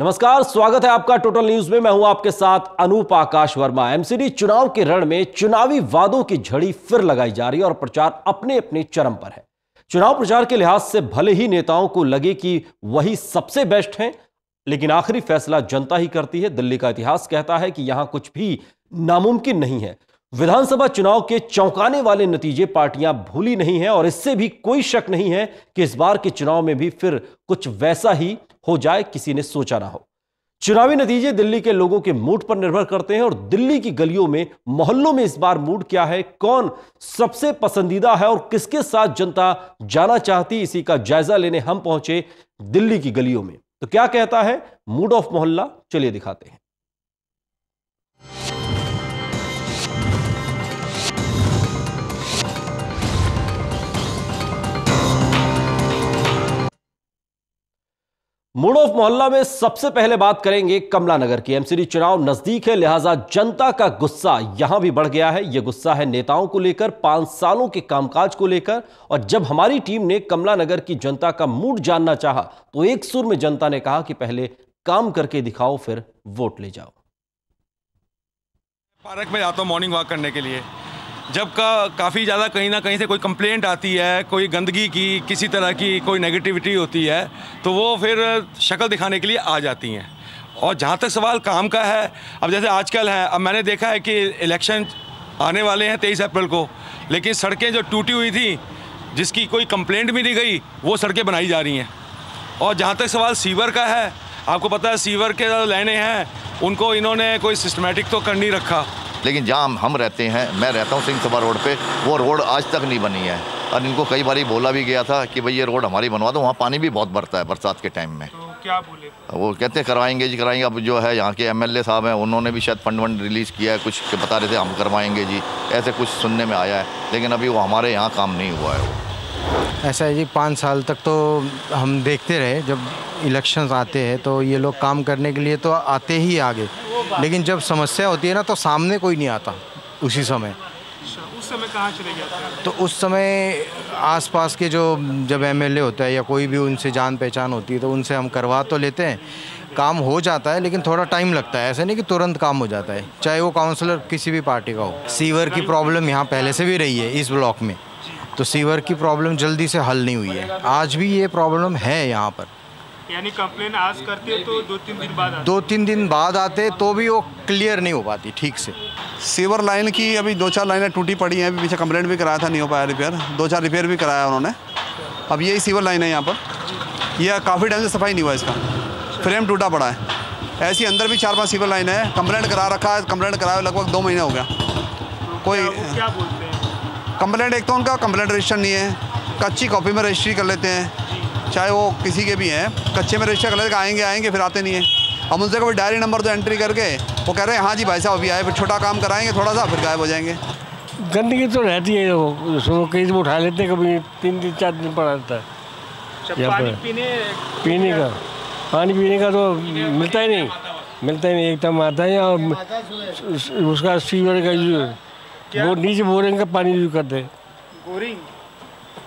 नमस्कार, स्वागत है आपका टोटल न्यूज में। मैं हूं आपके साथ अनूप आकाश वर्मा। एमसीडी चुनाव के रण में चुनावी वादों की झड़ी फिर लगाई जा रही है और प्रचार अपने अपने चरम पर है। चुनाव प्रचार के लिहाज से भले ही नेताओं को लगे कि वही सबसे बेस्ट हैं, लेकिन आखिरी फैसला जनता ही करती है। दिल्ली का इतिहास कहता है कि यहां कुछ भी नामुमकिन नहीं है। विधानसभा चुनाव के चौंकाने वाले नतीजे पार्टियां भूली नहीं है और इससे भी कोई शक नहीं है कि इस बार के चुनाव में भी फिर कुछ वैसा ही हो जाए, किसी ने सोचा ना हो। चुनावी नतीजे दिल्ली के लोगों के मूड पर निर्भर करते हैं और दिल्ली की गलियों में, मोहल्लों में इस बार मूड क्या है, कौन सबसे पसंदीदा है और किसके साथ जनता जाना चाहती, इसी का जायजा लेने हम पहुंचे दिल्ली की गलियों में। तो क्या कहता है मूड ऑफ मोहल्ला, चलिए दिखाते हैं। मूड ऑफ मोहल्ला में सबसे पहले बात करेंगे कमला नगर की। एमसीडी चुनाव नजदीक है, लिहाजा जनता का गुस्सा यहां भी बढ़ गया है। यह गुस्सा है नेताओं को लेकर, 5 सालों के कामकाज को लेकर। और जब हमारी टीम ने कमला नगर की जनता का मूड जानना चाहा तो एक सुर में जनता ने कहा कि पहले काम करके दिखाओ, फिर वोट ले जाओ। पार्क में जाता हूँ मॉर्निंग वॉक करने के लिए। जब काफ़ी ज़्यादा कहीं ना कहीं से कोई कंप्लेंट आती है, कोई गंदगी की, किसी तरह की कोई नेगेटिविटी होती है, तो वो फिर शक्ल दिखाने के लिए आ जाती हैं। और जहाँ तक सवाल काम का है, अब जैसे आजकल है, अब मैंने देखा है कि इलेक्शन आने वाले हैं 23 अप्रैल को, लेकिन सड़कें जो टूटी हुई थी, जिसकी कोई कंप्लेंट भी नहीं गई, वो सड़कें बनाई जा रही हैं। और जहाँ तक सवाल सीवर का है, आपको पता है सीवर के जो लाइनें हैं, उनको इन्होंने कोई सिस्टमेटिक तो कर नहीं रखा। लेकिन जहाँ हम रहते हैं, मैं रहता हूँ सिंह सभा रोड पे, वो रोड आज तक नहीं बनी है। और इनको कई बार बोला भी गया था कि भाई ये रोड हमारी बनवा दो, वहाँ पानी भी बहुत भरता है बरसात के टाइम में। तो क्या बोले? वो कहते करवाएंगे जी करवाएंगे। अब जो है यहाँ के एमएलए साहब हैं, उन्होंने भी शायद फंड रिलीज़ किया है, कुछ के बता रहे थे हम करवाएंगे जी, ऐसे कुछ सुनने में आया है, लेकिन अभी वो हमारे यहाँ काम नहीं हुआ है। वो ऐसा है जी, 5 साल तक तो हम देखते रहे, जब इलेक्शंस आते हैं तो ये लोग काम करने के लिए तो आते ही आगे, लेकिन जब समस्या होती है ना तो सामने कोई नहीं आता उसी समय। उस समय कहाँ चले जाते हैं? तो उस समय आसपास के जो जब एमएलए होता है या कोई भी उनसे जान पहचान होती है तो उनसे हम करवा तो लेते हैं, काम हो जाता है, लेकिन थोड़ा टाइम लगता है। ऐसा नहीं कि तुरंत काम हो जाता है, चाहे वो काउंसलर किसी भी पार्टी का हो। सीवर की प्रॉब्लम यहाँ पहले से भी रही है इस ब्लॉक में, तो सीवर की प्रॉब्लम जल्दी से हल नहीं हुई है। आज भी ये प्रॉब्लम है यहाँ पर। यानी कंप्लेन आज करते हो तो 2-3 दिन बाद आते? 2-3 दिन बाद आते तो भी वो क्लियर नहीं हो पाती ठीक से। सीवर लाइन की अभी 2-4 लाइनें टूटी पड़ी हैं, अभी पीछे कंप्लेंट भी कराया था, नहीं हो पाया रिपेयर। 2-4 रिपेयर भी कराया उन्होंने। अब यही सीवर लाइन है यहाँ पर, यह काफ़ी टाइम से सफाई नहीं हुआ, इसका फ्रेम टूटा पड़ा है। ऐसी अंदर भी 4-5 सीवर लाइन है, कंप्लेंट करा रखा है, कंप्लेंट कराया लगभग 2 महीने हो गया। कोई क्या बोलते हैं? कंप्लेंट, एक तो उनका कंप्लेंट रजिस्टर नहीं है, कच्ची कॉपी में रजिस्ट्री कर लेते हैं, चाहे वो किसी के भी हैं, कच्चे में रजिस्टर कर लेते, आएंगे फिर आते नहीं है। हम उनसे कभी डायरी नंबर तो एंट्री करके वो कह रहे हैं हाँ जी भाई साहब अभी आए, फिर छोटा काम कराएंगे थोड़ा सा, फिर गायब हो जाएंगे। गंदगी तो रहती है, वो कहीं से उठा लेते हैं, कभी 3-4 दिन पड़ा रहता है। पानी पीने का तो मिलता ही नहीं, एकदम आता है। और उसका सीवर का वो नीचे बोरिंग का पानी यूज करते हैं। बोरिंग?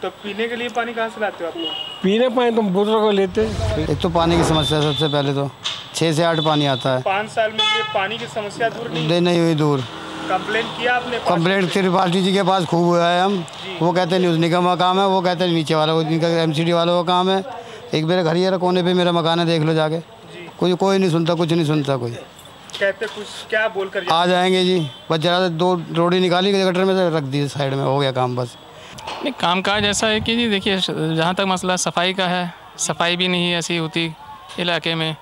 तो पीने के लिए पानी कहाँ से लाते हो आप लोग? पीने पानी तो बोतलों को लेते हैं। एक तो पानी की समस्या सबसे पहले तो 6 से 8 पानी आता है। 5 साल में ये पानी की समस्या दूर नहीं हुई दूर। कंप्लेंट किया आपने? कंप्लेंट त्रिपाठी जी के पास खूब हुआ है हम, वो कहते हैं न्यूज़ निगम का काम है, वो कहते हैं नीचे वाला एमसीडी वालों का काम है। एक मेरे घर ही कोने पे मेरा मकान है, देख लो जाके, कोई नहीं सुनता, कुछ नहीं सुनता कोई। कहते कुछ क्या बोलकर आ जाएंगे जी, बस जरा 2 रोड़ी निकाली गटर में से रख दी साइड में, हो गया काम बस। नहीं, कामकाज ऐसा है कि जी देखिए, जहाँ तक मसला सफाई का है, सफाई भी नहीं ऐसी होती इलाके में।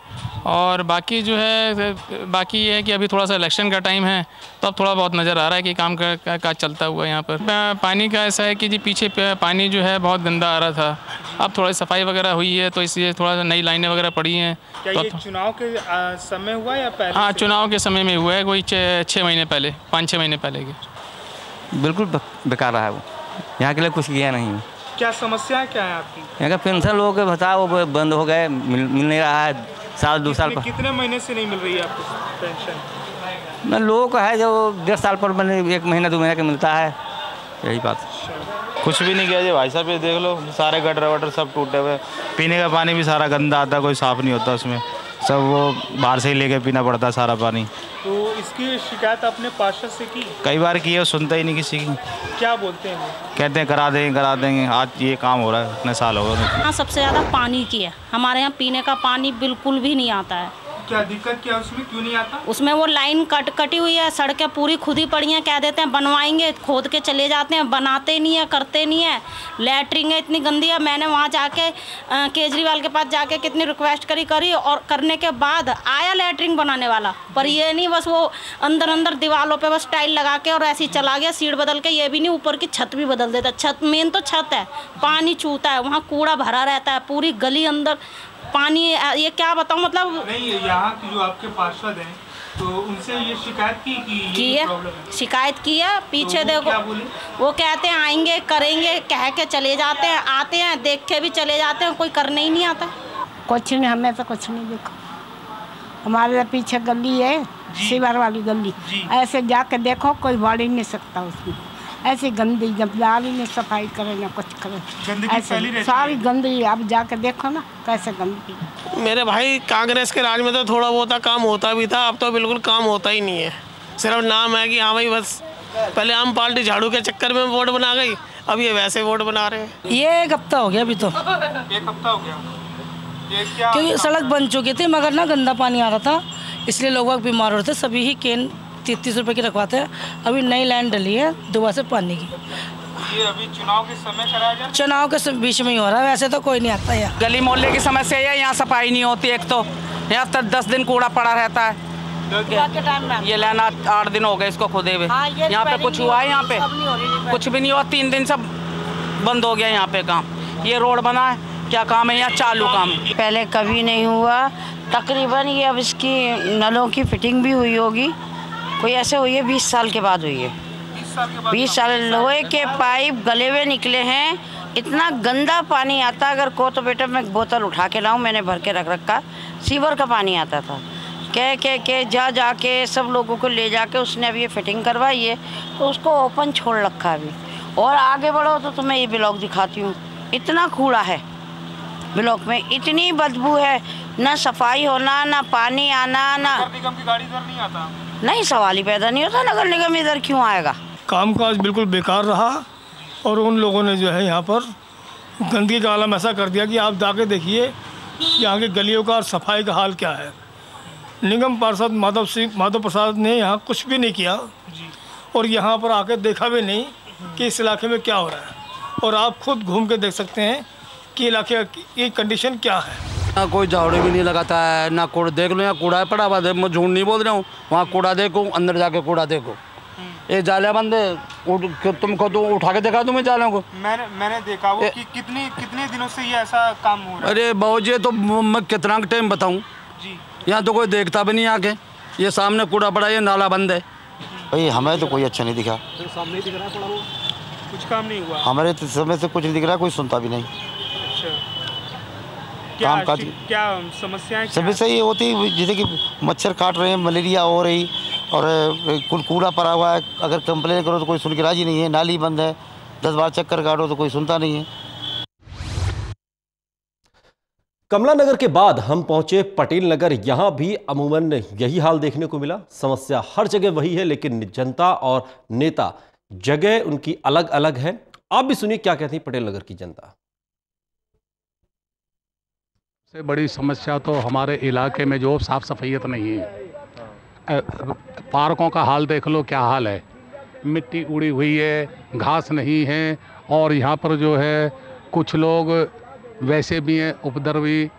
और बाकी जो है, बाकी ये है कि अभी थोड़ा सा इलेक्शन का टाइम है, तो अब थोड़ा बहुत नज़र आ रहा है कि काम का काज चलता हुआ यहाँ पर। पानी का ऐसा है कि जी पीछे पानी जो है बहुत गंदा आ रहा था, अब थोड़ी सफाई वगैरह हुई है तो इसलिए थोड़ा सा नई लाइनें वगैरह पड़ी हैं। क्या ये चुनाव के समय हुआ या पहले? हाँ, चुनाव के समय में हुआ है, कोई 6 महीने पहले, 5-6 महीने पहले के। बिल्कुल बेकार रहा है वो, यहाँ के लिए कुछ किया नहीं। क्या समस्या क्या है आपकी? यहाँ का पेंशन लोगों के बता वो बंद हो गए, मिल नहीं रहा है, साल 2 साल पर। कितने महीने से नहीं मिल रही है आपको पेंशन? न लोगों का है जो 1.5 साल पर मैंने 1 महीना 2 महीने का मिलता है, यही बात। कुछ भी नहीं किया जी भाई साहब, ये देख लो सारे गटर वटर सब टूटे हुए, पीने का पानी भी सारा गंदा आता है, कोई साफ़ नहीं होता उसमें, सब वो बाहर से ही लेके पीना पड़ता है सारा पानी। तो इसकी शिकायत आपने पार्षद से की? कई बार की है, सुनता ही नहीं किसी की। क्या बोलते हैं वो? कहते हैं करा देंगे। आज ये काम हो रहा है, इतने साल हो गए। यहाँ सबसे ज़्यादा पानी की है। हमारे यहाँ पीने का पानी बिल्कुल भी नहीं आता है। क्या दिक्कत क्या उसमें, क्यों नहीं आता? उसमें वो लाइन कटी हुई है, सड़कें पूरी खुदी पड़ी हैं। कह देते हैं बनवाएंगे, खोद के चले जाते हैं, बनाते नहीं है, करते नहीं है। लैटरिन है इतनी गंदी है। मैंने वहाँ जाके केजरीवाल के पास जाके कितनी रिक्वेस्ट करी और करने के बाद आया लैटरिन बनाने वाला, पर ये नहीं बस वो अंदर दीवारों पे बस टाइल लगा के और ऐसे ही चला गया, सीट बदल के। ये भी नहीं, ऊपर की छत भी बदल देता। छत मेन तो छत है, पानी चूता है, वहाँ कूड़ा भरा रहता है, पूरी गली अंदर पानी। ये क्या बताऊँ, मतलब नहीं। यहाँ की जो आपके पार्षद हैं तो उनसे ये शिकायत की है, शिकायत की है। पीछे देखो, वो कहते हैं आएंगे करेंगे, कह के चले जाते हैं, आते हैं देख के भी चले जाते हैं, कोई करने ही नहीं आता। कुछ नहीं, हमें तो कुछ नहीं देखो। हमारे पीछे गली है, सीवर वाली गली, ऐसे जाके देखो कोई बढ़ ही नहीं सकता उसमें। ऐसी गंदी, जब डाली नहीं सफाई करे ना कुछ करे, ऐसे सारी गंदी। अब जाके देखो ना कैसे गंदगी। मेरे भाई कांग्रेस के राज में तो थोड़ा बहुत काम होता भी था, अब तो बिल्कुल काम होता ही नहीं है। सिर्फ नाम है कि हाँ भाई बस, पहले आम पार्टी झाड़ू के चक्कर में वोट बना गई, अब ये वैसे वोट बना रहे हैं। ये 1 हफ्ता हो गया अभी तो। 1 हफ्ता हो गया? ये क्या? क्योंकि सड़क बन चुकी थी मगर ना गंदा पानी आ रहा था, इसलिए लोग बीमार हो रहे थे। सभी ही कैन 33 रुपए की रखवाते हैं। अभी नई लाइन डली है दोबारा से पानी की। ये अभी चुनाव के समय कराया जाए? चुनाव के बीच में ही हो रहा है, वैसे तो कोई नहीं आता है। गली मोहल्ले की समस्या है, यहाँ सफाई नहीं होती। एक तो यहाँ तक 10 दिन कूड़ा पड़ा रहता है। ये लेना 8 दिन हो गए इसको खुदे हुए। यहाँ पे कुछ हुआ है? यहाँ पे कुछ भी नहीं हुआ। 3 दिन सब बंद हो गया यहाँ पे काम। ये रोड बना है, क्या काम है यहाँ? चालू काम। पहले कभी नहीं हुआ, तकरीबन ये अब इसकी नलों की फिटिंग भी हुई होगी, कोई ऐसे हुई है 20 साल के बाद हुई है। 20 साल लोहे के पाइप गले हुए निकले हैं। इतना गंदा पानी आता, अगर को तो बेटा मैं बोतल उठा के लाऊं, मैंने भर के रख रखा। सीवर का पानी आता था। कह जाके सब लोगों को ले जाके उसने अभी ये फिटिंग करवाई है, तो उसको ओपन छोड़ रखा अभी। और आगे बढ़ो तो तुम्हें ये ब्लॉक दिखाती हूँ, इतना कूड़ा है ब्लॉक में, इतनी बदबू है, ना सफाई होना, ना पानी आना, ना नगर निगम की गाड़ी इधर नहीं आता। नहीं, सवाल ही पैदा नहीं होता नगर निगम इधर क्यों आएगा। कामकाज बिल्कुल बेकार रहा और उन लोगों ने जो है यहाँ पर गंदगी का आलम ऐसा कर दिया कि आप जाके देखिए यहाँ की गलियों का और सफाई का हाल क्या है। निगम पार्षद माधव प्रसाद ने यहाँ कुछ भी नहीं किया और यहाँ पर आके देखा भी नहीं कि इस इलाके में क्या हो रहा है। और आप खुद घूम के देख सकते हैं कि इलाके की कंडीशन क्या है। ना कोई झाड़ू भी नहीं लगाता है, ना कूड़ा। देख लो यहाँ कूड़ा है पड़ा हुआ, मैं झूठ नहीं बोल रहा हूँ। वहाँ कूड़ा देखो, अंदर जाके कूड़ा देखो। ये जाले बंद है, तुम खुद उठा के देखा तुम्हें जालों को? मैंने देखा वो कि कितने दिनों से ये ऐसा काम हो रहा है। अरे बाबूजी, तो मैं कितना टाइम बताऊँ, यहाँ तो कोई देखता भी नहीं आके। ये सामने कूड़ा पड़ा, ये नाला बंद है। भाई हमें तो कोई अच्छा नहीं दिखा। सामने दिख रहा है, कुछ काम नहीं हुआ हमारे समय से, कुछ नहीं दिख रहा, कोई सुनता भी नहीं। क्या समस्याएं? समस्या ये होती जैसे कि मच्छर काट रहे हैं, मलेरिया हो रही, और कुल कूड़ा पड़ा हुआ है। अगर कंप्लेन करो तो कोई सुन के राजी नहीं है। नाली बंद है, 10 बार चक्कर काटो तो कोई सुनता नहीं है। कमला नगर के बाद हम पहुंचे पटेल नगर। यहां भी अमूमन यही हाल देखने को मिला। समस्या हर जगह वही है, लेकिन जनता और नेता जगह उनकी अलग अलग है। आप भी सुनिए क्या कहती है पटेल नगर की जनता। सबसे बड़ी समस्या तो हमारे इलाके में जो साफ़ सफाइयत नहीं है। पार्कों का हाल देख लो, क्या हाल है। मिट्टी उड़ी हुई है, घास नहीं है। और यहाँ पर जो है कुछ लोग वैसे भी हैं उपद्रवी,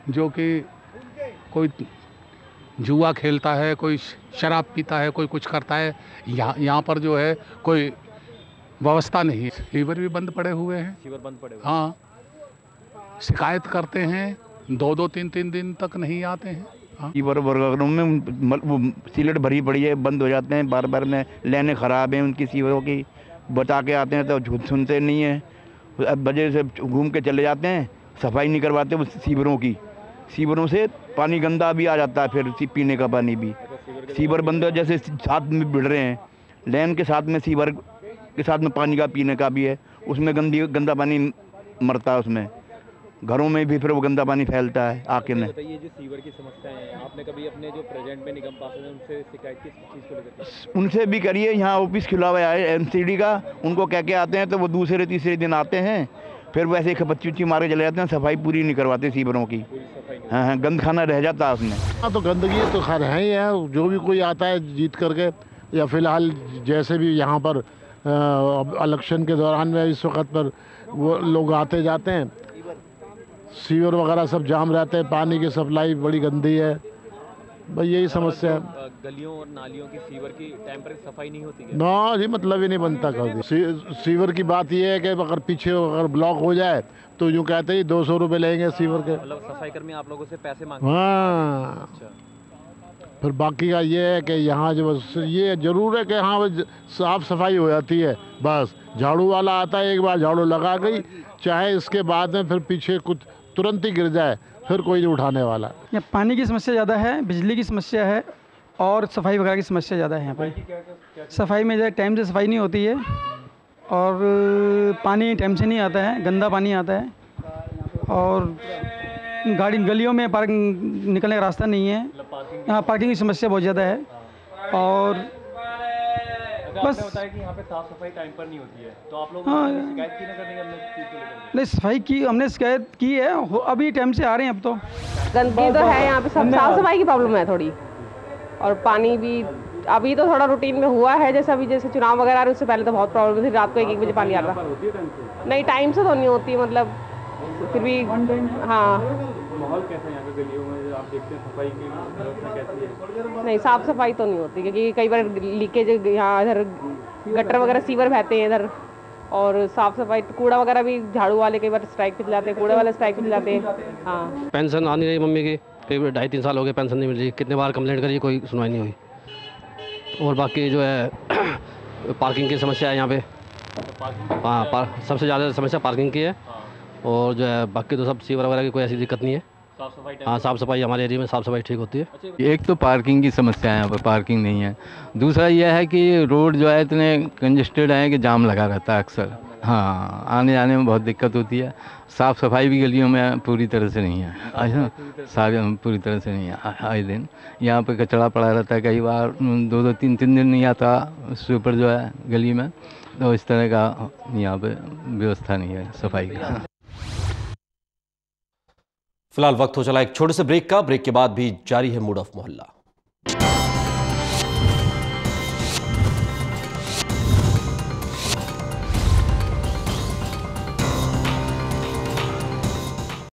जो कि कोई जुआ खेलता है, कोई शराब पीता है, कोई कुछ करता है। यहाँ पर जो है कोई व्यवस्था नहीं है। सीवर भी बंद पड़े हुए हैं। सीवर बंद पड़े हुए, हाँ। शिकायत करते हैं, 2-2, 3-3 दिन तक नहीं आते हैं। सीवर में सीलेट भरी पड़ी है, बंद हो जाते हैं बार बार में। लाइनें ख़राब हैं उनकी सीवरों की, बता के आते हैं तो झूठ सुनते नहीं है। अब वजह से घूम के चले जाते हैं, सफाई नहीं करवाते वो सीवरों की। सीवरों से पानी गंदा भी आ जाता है, फिर पीने का पानी भी। सीवर बंद जैसे साथ में भिड़ रहे हैं, लाइन के साथ में सीवर के साथ में पानी का पीने का भी है। उसमें गंदा पानी मरता है उसमें। घरों में भी फिर वो गंदा पानी फैलता है आके में। ये जो सीवर की समस्या है, आपने कभी अपने जो प्रेजेंट में निगम पार्षद हैं उनसे शिकायत किस चीज़ को लेकर? उनसे भी करिए, यहाँ ऑफिस खुला हुआ है MCD का, उनको कह के आते हैं तो वो दूसरे तीसरे दिन आते हैं, फिर वैसे ही खपच्ची उच्ची मारे चले जाते हैं, सफाई पूरी नहीं करवाते सीवरों की। हाँ, गंद खाना रह जाता है उसमें। हाँ, तो गंदगी तो खैर है ही है, जो भी कोई आता है जीत करके, या फिलहाल जैसे भी यहाँ पर इलेक्शन के दौरान में इस वक्त पर वो लोग आते जाते हैं, सीवर वगैरह सब जाम रहते हैं, पानी की सप्लाई बड़ी गंदी है, भाई यही समस्या है। गलियों और नालियों की सीवर की टाइम पर सफाई नहीं होती है? ना जी, मतलब ही नहीं बनता कभी। सीवर की बात ये है कि अगर पीछे अगर ब्लॉक हो जाए तो यूँ कहते ही 200 रुपये लेंगे सीवर के। मतलब सफाई कर्मी आप लोगों से पैसे मांगते? हाँ। अच्छा। फिर बाकी का ये है कि यहाँ जो ये ज़रूर है कि हाँ साफ़ सफाई हो जाती है, बस झाड़ू वाला आता है, एक बार झाड़ू लगा गई, चाहे इसके बाद में फिर पीछे कुछ तुरंत ही गिर जाए, फिर कोई नहीं उठाने वाला। यहाँ पानी की समस्या ज़्यादा है, बिजली की समस्या है और सफाई वगैरह की समस्या ज़्यादा है। यहाँ पर सफाई में टाइम से सफाई नहीं होती है और पानी टाइम से नहीं आता है, गंदा पानी आता है और गाड़ी गलियों में पार्किंग निकलने का रास्ता नहीं है। यहाँ पार्किंग की समस्या बहुत ज़्यादा है और बस बताया कि यहाँ पे साफ सफाई टाइम पर नहीं होती है, तो आप लोग शिकायत की ना करने का? नहीं, सफाई की हमने शिकायत की है, अभी टाइम से आ रहे हैं। अब तो गंदगी तो है यहाँ पे, सब साफ सफाई की प्रॉब्लम है थोड़ी, और पानी भी अभी तो थोड़ा रूटीन में हुआ है, जैसे अभी जैसे चुनाव वगैरह आ रहे उससे पहले तो बहुत प्रॉब्लम थी, रात को 1-1 बजे पानी आता। नहीं, टाइम से तो नहीं होती, मतलब फिर भी। हाँ, माहौल कैसा है यहाँ पे गलियों में, आप देखते हैं सफाई की व्यवस्था कैसी है? नहीं, साफ सफाई तो नहीं होती क्योंकि कई बार लीकेज, यहाँ इधर गटर वगैरह सीवर बहते हैं इधर, और साफ सफाई कूड़ा वगैरह भी झाड़ू वाले कई बार स्ट्राइक पे चलाते हैं, कूड़े वाले स्ट्राइक पे चलाते हैं। हाँ, पेंशन आ नहीं रही मम्मी की, कई 2.5-3 साल हो गए पेंशन नहीं मिल रही, कितने बार कंप्लेंट करी, कोई सुनवाई नहीं हुई। और बाकी जो है पार्किंग की समस्या है यहाँ पे। हाँ, सबसे ज़्यादा समस्या पार्किंग की है, और जो है बाकी तो सब सीवर वगैरह की कोई ऐसी दिक्कत नहीं है। हाँ, साफ़ सफाई हमारे एरिया में साफ़ सफाई ठीक होती है। एक तो पार्किंग की समस्या है, यहाँ पर पार्किंग नहीं है। दूसरा यह है कि रोड जो है इतने कंजेस्टेड हैं कि जाम लगा रहता है अक्सर। हाँ, आने जाने में बहुत दिक्कत होती है। साफ़ सफाई भी गलियों में पूरी तरह से नहीं है, सारे पूरी तरह से नहीं है। आए दिन यहाँ पे कचरा पड़ा रहता है, कई बार 2-2, 3-3 दिन नहीं आता सुपर जो है गली में, तो इस तरह का यहाँ पे व्यवस्था नहीं है सफाई की। फिलहाल वक्त हो चला एक छोटे से ब्रेक का। ब्रेक के बाद भी जारी है मूड ऑफ मोहल्ला।